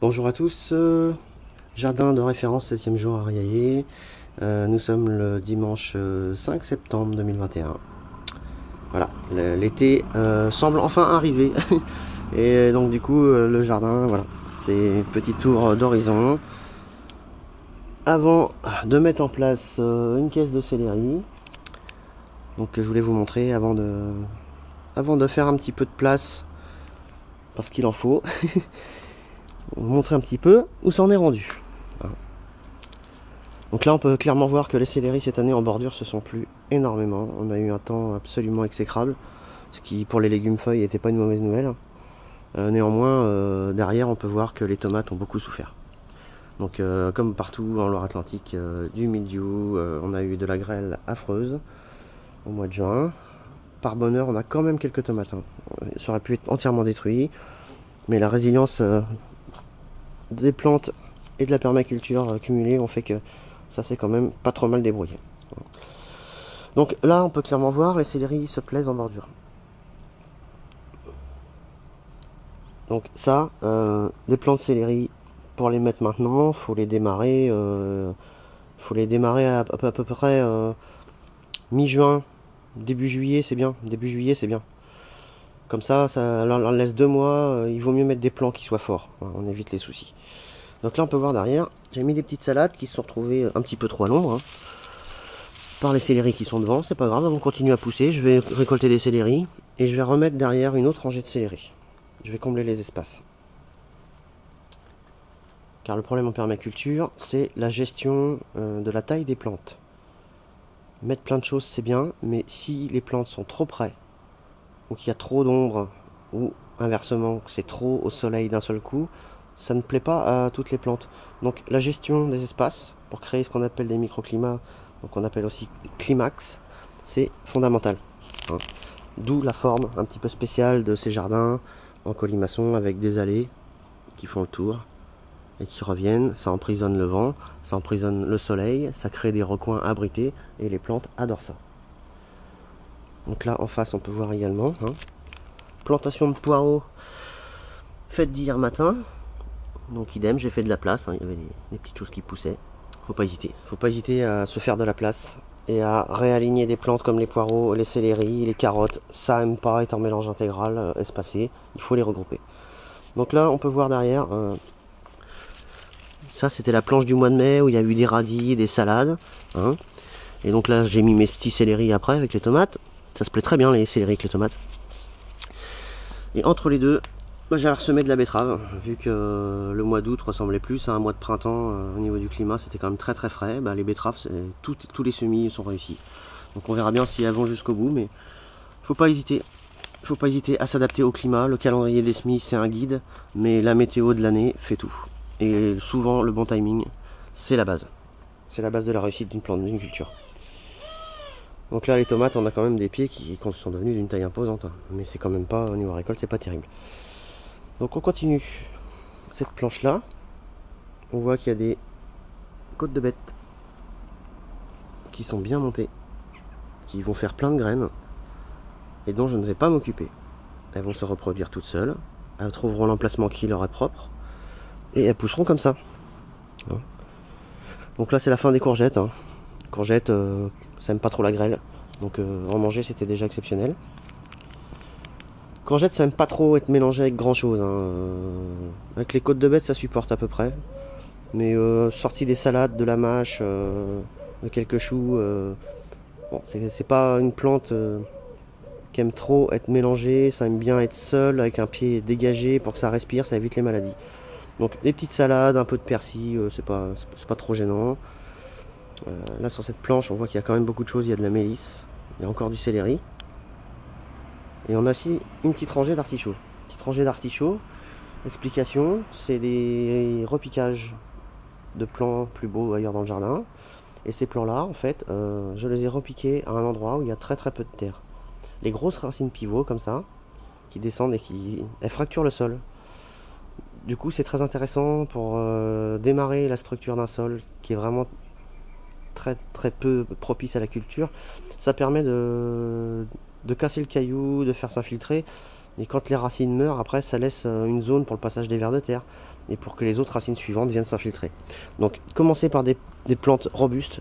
Bonjour à tous, jardin de référence 7e jour à Riaillé. Nous sommes le dimanche 5 septembre 2021. Voilà, l'été semble enfin arriver. Et donc du coup le jardin, voilà, c'est petit tour d'horizon. Avant de mettre en place une caisse de céleri, donc je voulais vous montrer avant de faire un petit peu de place, parce qu'il en faut, vous montrer un petit peu où ça en est rendu. Voilà. Donc là on peut clairement voir que les céleris cette année en bordure se sont plu énormément. On a eu un temps absolument exécrable, ce qui pour les légumes feuilles n'était pas une mauvaise nouvelle. Néanmoins derrière on peut voir que les tomates ont beaucoup souffert. Donc comme partout en Loire-Atlantique, du mildiou, on a eu de la grêle affreuse au mois de juin. Par bonheur on a quand même quelques tomates, hein. Ça aurait pu être entièrement détruit, mais la résilience des plantes et de la permaculture cumulée ont fait que ça s'est quand même pas trop mal débrouillé. Donc là on peut clairement voir les céleris se plaisent en bordure. Donc ça, des plants de céleri, pour les mettre maintenant, faut les démarrer à peu près mi-juin, début juillet, c'est bien. Début juillet, c'est bien. Comme ça leur laisse 2 mois. Il vaut mieux mettre des plants qui soient forts. On évite les soucis. Donc là, on peut voir derrière, j'ai mis des petites salades qui se sont retrouvées un petit peu trop à l'ombre, hein, par les céleris qui sont devant. C'est pas grave, on continue à pousser. Je vais récolter des céleris et je vais remettre derrière une autre rangée de céleri. Je vais combler les espaces. Car le problème en permaculture, c'est la gestion de la taille des plantes. Mettre plein de choses, c'est bien, mais si les plantes sont trop près, ou qu'il y a trop d'ombre, ou inversement, que c'est trop au soleil d'un seul coup, ça ne plaît pas à toutes les plantes. Donc la gestion des espaces, pour créer ce qu'on appelle des microclimats, donc on appelle aussi climax, c'est fondamental, hein. D'où la forme un petit peu spéciale de ces jardins en colimaçon avec des allées qui font le tour et qui reviennent. Ça emprisonne le vent, ça emprisonne le soleil, ça crée des recoins abrités et les plantes adorent ça. Donc là en face on peut voir également, hein, plantation de poireaux faite d'hier matin. Donc idem, j'ai fait de la place, hein, il y avait des petites choses qui poussaient. Faut pas hésiter à se faire de la place et à réaligner des plantes comme les poireaux, les céleris, les carottes. Ça aime pas être en mélange intégral espacé, il faut les regrouper. Donc là on peut voir derrière, ça c'était la planche du mois de mai où il y a eu des radis, des salades, hein. Et donc là j'ai mis mes petits céleris après avec les tomates. Ça se plaît très bien les céleris avec les tomates. Et entre les deux, j'ai ressemé de la betterave, vu que le mois d'août ressemblait plus à un mois de printemps au niveau du climat, c'était quand même très très frais. Les betteraves, tous les semis sont réussis. Donc on verra bien si elles vont jusqu'au bout, mais faut pas hésiter. Faut pas hésiter à s'adapter au climat. Le calendrier des semis, c'est un guide, mais la météo de l'année fait tout. Et souvent, le bon timing, c'est la base. C'est la base de la réussite d'une plante, d'une culture. Donc là, les tomates, on a quand même des pieds qui sont devenus d'une taille imposante, hein. Mais c'est quand même pas, au niveau récolte, c'est pas terrible. Donc on continue cette planche là, on voit qu'il y a des côtes de bêtes qui sont bien montées, qui vont faire plein de graines et dont je ne vais pas m'occuper. Elles vont se reproduire toutes seules, elles trouveront l'emplacement qui leur est propre et elles pousseront comme ça. Donc là c'est la fin des courgettes, hein. Courgettes, ça aime pas trop la grêle, donc en manger c'était déjà exceptionnel. Courgettes, ça aime pas trop être mélangé avec grand chose, hein. Avec les côtes de bête, ça supporte à peu près. Mais sorti des salades, de la mâche, de quelques choux, bon, c'est pas une plante qui aime trop être mélangée. Ça aime bien être seul, avec un pied dégagé pour que ça respire, ça évite les maladies. Donc des petites salades, un peu de persil, c'est pas trop gênant. Là sur cette planche, on voit qu'il y a quand même beaucoup de choses. Il y a de la mélisse, il y a encore du céleri. Et on a aussi une petite rangée d'artichauts. Petite rangée d'artichauts, explication, c'est les repiquages de plants plus beaux ailleurs dans le jardin. Et ces plants-là, en fait, je les ai repiqués à un endroit où il y a très très peu de terre. Les grosses racines pivots, comme ça, qui descendent et elles fracturent le sol. Du coup, c'est très intéressant pour démarrer la structure d'un sol qui est vraiment très très peu propice à la culture. Ça permet de casser le caillou, de faire s'infiltrer. Et quand les racines meurent, après, ça laisse une zone pour le passage des vers de terre. et pour que les autres racines suivantes viennent s'infiltrer. Donc commencer par des plantes robustes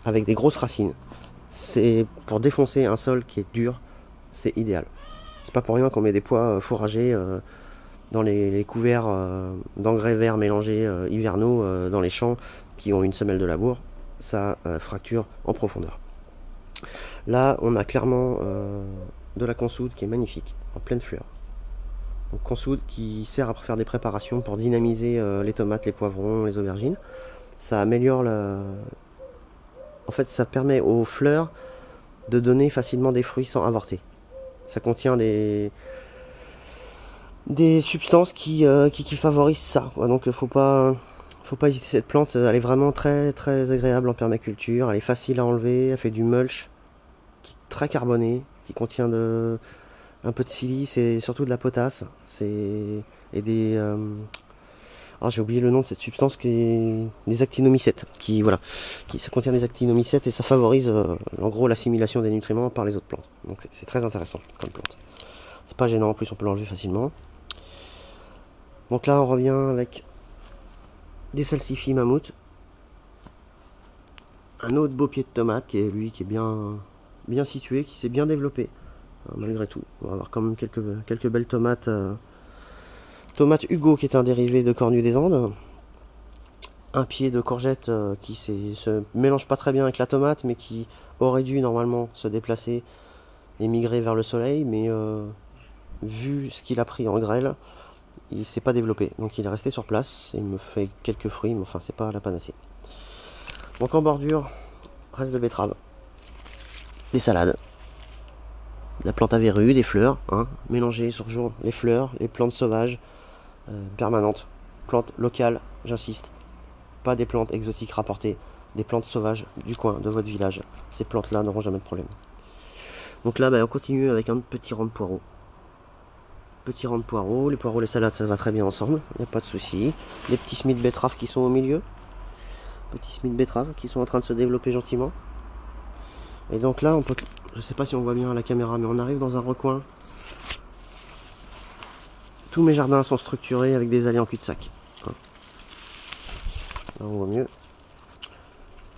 avec des grosses racines. C'est pour défoncer un sol qui est dur, c'est idéal. C'est pas pour rien qu'on met des pois fourragés dans les couverts d'engrais verts mélangés hivernaux dans les champs qui ont une semelle de labour. Ça fracture en profondeur. Là, on a clairement de la consoude qui est magnifique, en pleine fleur. Donc consoude qui sert à faire des préparations pour dynamiser les tomates, les poivrons, les aubergines. Ça améliore En fait, ça permet aux fleurs de donner facilement des fruits sans avorter. Ça contient des substances qui favorisent ça. Donc faut pas hésiter. Cette plante, elle est vraiment très très agréable en permaculture. Elle est facile à enlever, elle fait du mulch très carboné, qui contient un peu de silice et surtout de la potasse. Et des j'ai oublié le nom de cette substance qui est des actinomycètes, ça contient des actinomycètes et ça favorise en gros l'assimilation des nutriments par les autres plantes. Donc c'est très intéressant comme plante. C'est pas gênant, en plus on peut l'enlever facilement. Donc là on revient avec des salsifis mammouth, un autre beau pied de tomate qui est bien situé, qui s'est bien développé malgré tout. On va avoir quand même quelques belles tomates. Tomate Hugo qui est un dérivé de cornu des Andes. Un pied de courgette qui se mélange pas très bien avec la tomate, mais qui aurait dû normalement se déplacer et migrer vers le soleil, mais vu ce qu'il a pris en grêle, il s'est pas développé. Donc il est resté sur place, il me fait quelques fruits, mais enfin c'est pas la panacée. Donc en bordure, reste de betterave, des salades, de la plante à verrues, des fleurs, mélangées sur jour, les fleurs, les plantes sauvages, permanentes, plantes locales, j'insiste, pas des plantes exotiques rapportées, des plantes sauvages du coin, de votre village. Ces plantes-là n'auront jamais de problème. Donc là, on continue avec un petit rang de poireaux. Petit rang de poireaux, les poireaux, les salades, ça va très bien ensemble, il n'y a pas de souci. Les petits semis de betterave qui sont au milieu, petits semis de betterave qui sont en train de se développer gentiment. Et donc là, je sais pas si on voit bien à la caméra, mais on arrive dans un recoin. Tous mes jardins sont structurés avec des allées en cul-de-sac. Là on voit mieux.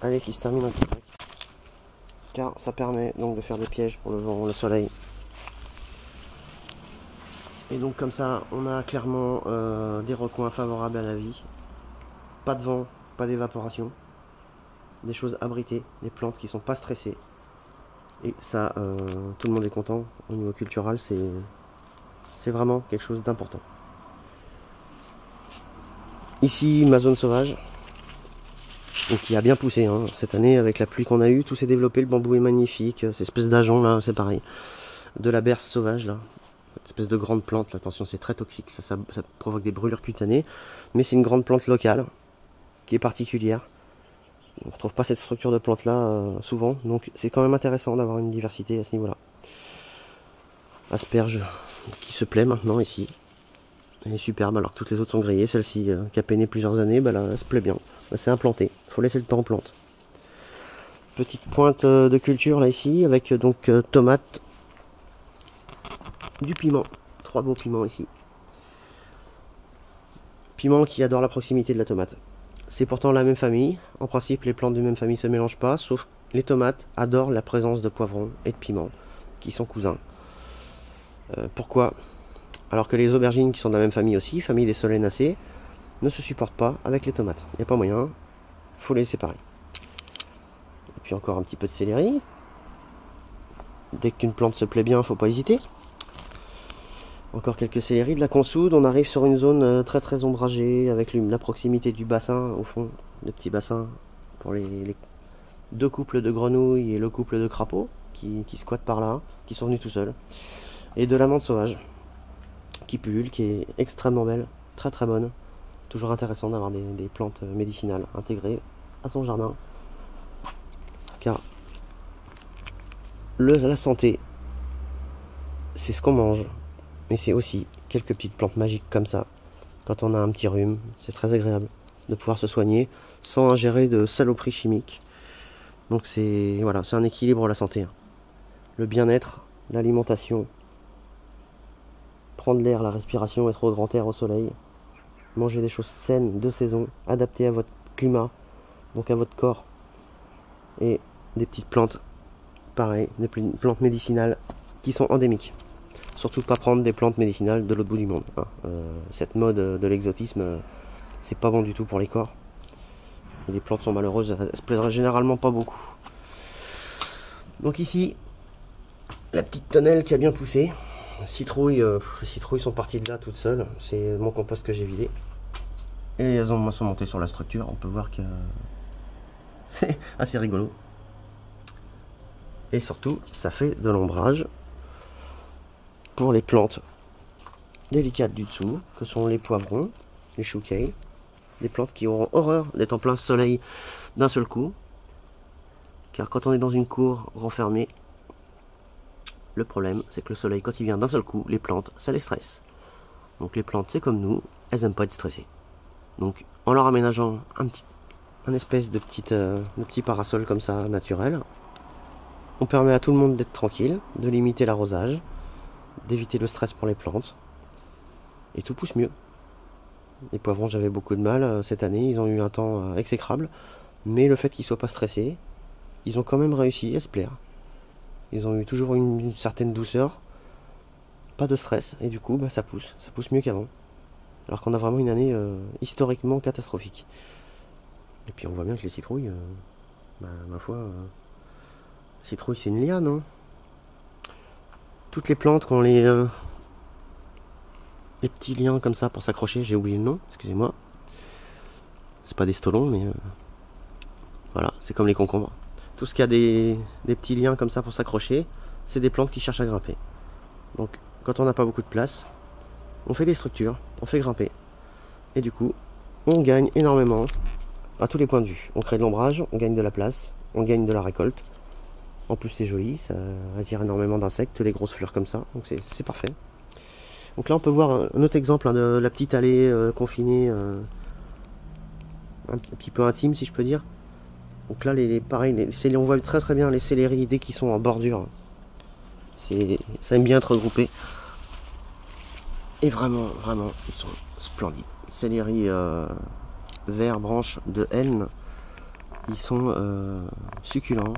Allez qui se termine en cul-de-sac. Car ça permet donc de faire des pièges pour le vent, le soleil. Et donc comme ça, on a clairement des recoins favorables à la vie. Pas de vent, pas d'évaporation. Des choses abritées, des plantes qui sont pas stressées. Et ça, tout le monde est content. Au niveau culturel, c'est vraiment quelque chose d'important. Ici, ma zone sauvage, donc qui a bien poussé cette année avec la pluie qu'on a eue, tout s'est développé, le bambou est magnifique, cette espèce d'ajon là, c'est pareil. De la berce sauvage là, cette espèce de grande plante, là, attention c'est très toxique, ça provoque des brûlures cutanées, mais c'est une grande plante locale qui est particulière. On ne retrouve pas cette structure de plante là souvent, donc c'est quand même intéressant d'avoir une diversité à ce niveau là. Asperge qui se plaît maintenant ici. Elle est superbe alors que toutes les autres sont grillées. Celle-ci qui a peiné plusieurs années, là, elle se plaît bien. C'est implanté, il faut laisser le temps en plante. Petite pointe de culture là ici avec donc tomates, du piment, 3 beaux piments ici. Piment qui adore la proximité de la tomate. C'est pourtant la même famille. En principe, les plantes de même famille se mélangent pas, sauf les tomates adorent la présence de poivrons et de piments qui sont cousins. Pourquoi? Alors que les aubergines qui sont de la même famille aussi, famille des solenacées, ne se supportent pas avec les tomates. Il n'y a pas moyen, il faut les séparer. Et puis encore un petit peu de céleri. Dès qu'une plante se plaît bien, il ne faut pas hésiter. Encore quelques céleris, de la consoude. On arrive sur une zone très très ombragée avec la proximité du bassin, au fond, le petit bassin pour les 2 couples de grenouilles et le couple de crapauds qui squattent par là, qui sont venus tout seuls. Et de la menthe sauvage qui pullule, qui est extrêmement belle, très très bonne. Toujours intéressant d'avoir des plantes médicinales intégrées à son jardin. Car la santé, c'est ce qu'on mange. Mais c'est aussi quelques petites plantes magiques comme ça. Quand on a un petit rhume, c'est très agréable de pouvoir se soigner sans ingérer de saloperies chimiques. Donc c'est un équilibre la santé. Le bien-être, l'alimentation, prendre l'air, la respiration, être au grand air, au soleil, Mangez des choses saines, de saison, adaptées à votre climat, donc à votre corps. Et des petites plantes, pareil, des plantes médicinales qui sont endémiques. Surtout pas prendre des plantes médicinales de l'autre bout du monde. Hein. Cette mode de l'exotisme, c'est pas bon du tout pour les corps. Et les plantes sont malheureuses, elles se plaisent généralement pas beaucoup. Donc ici, la petite tonnelle qui a bien poussé. Citrouilles, les citrouilles sont parties de là toutes seules. C'est mon compost que j'ai vidé. Et elles sont montées sur la structure. On peut voir que c'est assez rigolo. Et surtout, ça fait de l'ombrage pour les plantes délicates du dessous, que sont les poivrons, les chouquets, des plantes qui auront horreur d'être en plein soleil d'un seul coup. Car quand on est dans une cour renfermée, le problème, c'est que le soleil, quand il vient d'un seul coup, les plantes, ça les stresse. Donc les plantes, c'est comme nous, elles n'aiment pas être stressées. Donc en leur aménageant un espèce de petit parasol comme ça, naturel, on permet à tout le monde d'être tranquille, de limiter l'arrosage, d'éviter le stress pour les plantes, et tout pousse mieux. Les poivrons, j'avais beaucoup de mal cette année, ils ont eu un temps exécrable, mais le fait qu'ils ne soient pas stressés, ils ont quand même réussi à se plaire. Ils ont eu toujours une certaine douceur, pas de stress, et du coup bah, ça pousse mieux qu'avant. Alors qu'on a vraiment une année historiquement catastrophique. Et puis on voit bien que les citrouilles, ma foi, citrouille c'est une liane. Hein. Toutes les plantes qui ont les petits liens comme ça pour s'accrocher, j'ai oublié le nom, excusez-moi. C'est pas des stolons, mais voilà, c'est comme les concombres. Tout ce qui a des petits liens comme ça pour s'accrocher, c'est des plantes qui cherchent à grimper. Donc quand on n'a pas beaucoup de place, on fait des structures, on fait grimper. Et du coup, on gagne énormément à tous les points de vue. On crée de l'ombrage, on gagne de la place, on gagne de la récolte. En plus c'est joli, ça attire énormément d'insectes, les grosses fleurs comme ça, donc c'est parfait. Donc là on peut voir un autre exemple hein, de la petite allée confinée, un petit peu intime si je peux dire. Donc là, pareil, on voit très bien les céleris dès qu'ils sont en bordure. Ça aime bien être regroupé. Et vraiment, ils sont splendides. Céleri vert, branche de henne, ils sont succulents.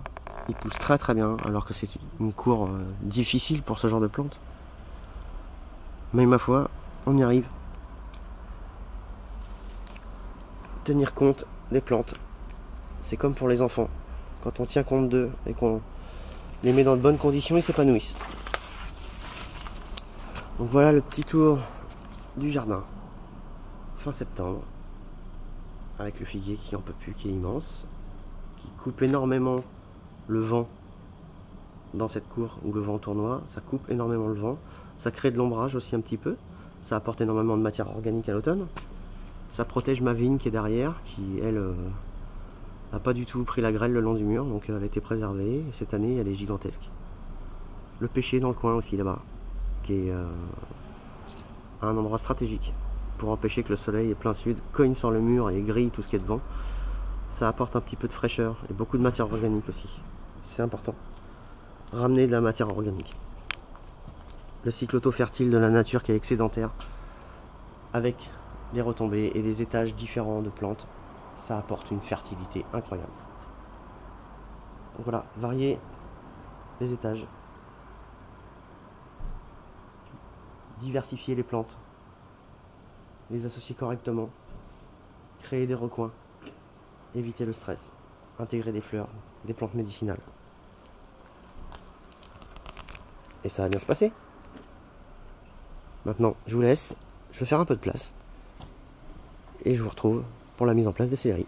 Ils poussent très bien, alors que c'est une cour difficile pour ce genre de plantes. Mais ma foi, on y arrive. Tenir compte des plantes. C'est comme pour les enfants. Quand on tient compte d'eux et qu'on les met dans de bonnes conditions, ils s'épanouissent. Donc voilà le petit tour du jardin. Fin septembre. Avec le figuier qui en peut plus, qui est immense. Qui coupe énormément le vent dans cette cour où le vent tournoie. Ça coupe énormément le vent. Ça crée de l'ombrage aussi un petit peu. Ça apporte énormément de matière organique à l'automne. Ça protège ma vigne qui est derrière, qui elle... n'a pas du tout pris la grêle le long du mur, donc elle a été préservée, et cette année elle est gigantesque. Le pêcher dans le coin aussi là-bas, qui est un endroit stratégique pour empêcher que le soleil plein sud cogne sur le mur et grille tout ce qui est devant. Ça apporte un petit peu de fraîcheur et beaucoup de matière organique aussi, c'est important. Ramener de la matière organique. Le cycle auto-fertile de la nature qui est excédentaire, avec des retombées et des étages différents de plantes, ça apporte une fertilité incroyable. Donc voilà, varier les étages, diversifier les plantes, les associer correctement, créer des recoins, éviter le stress, intégrer des fleurs, des plantes médicinales. Et ça va bien se passer. Maintenant, je vous laisse, je vais faire un peu de place et je vous retrouve pour la mise en place des céleris.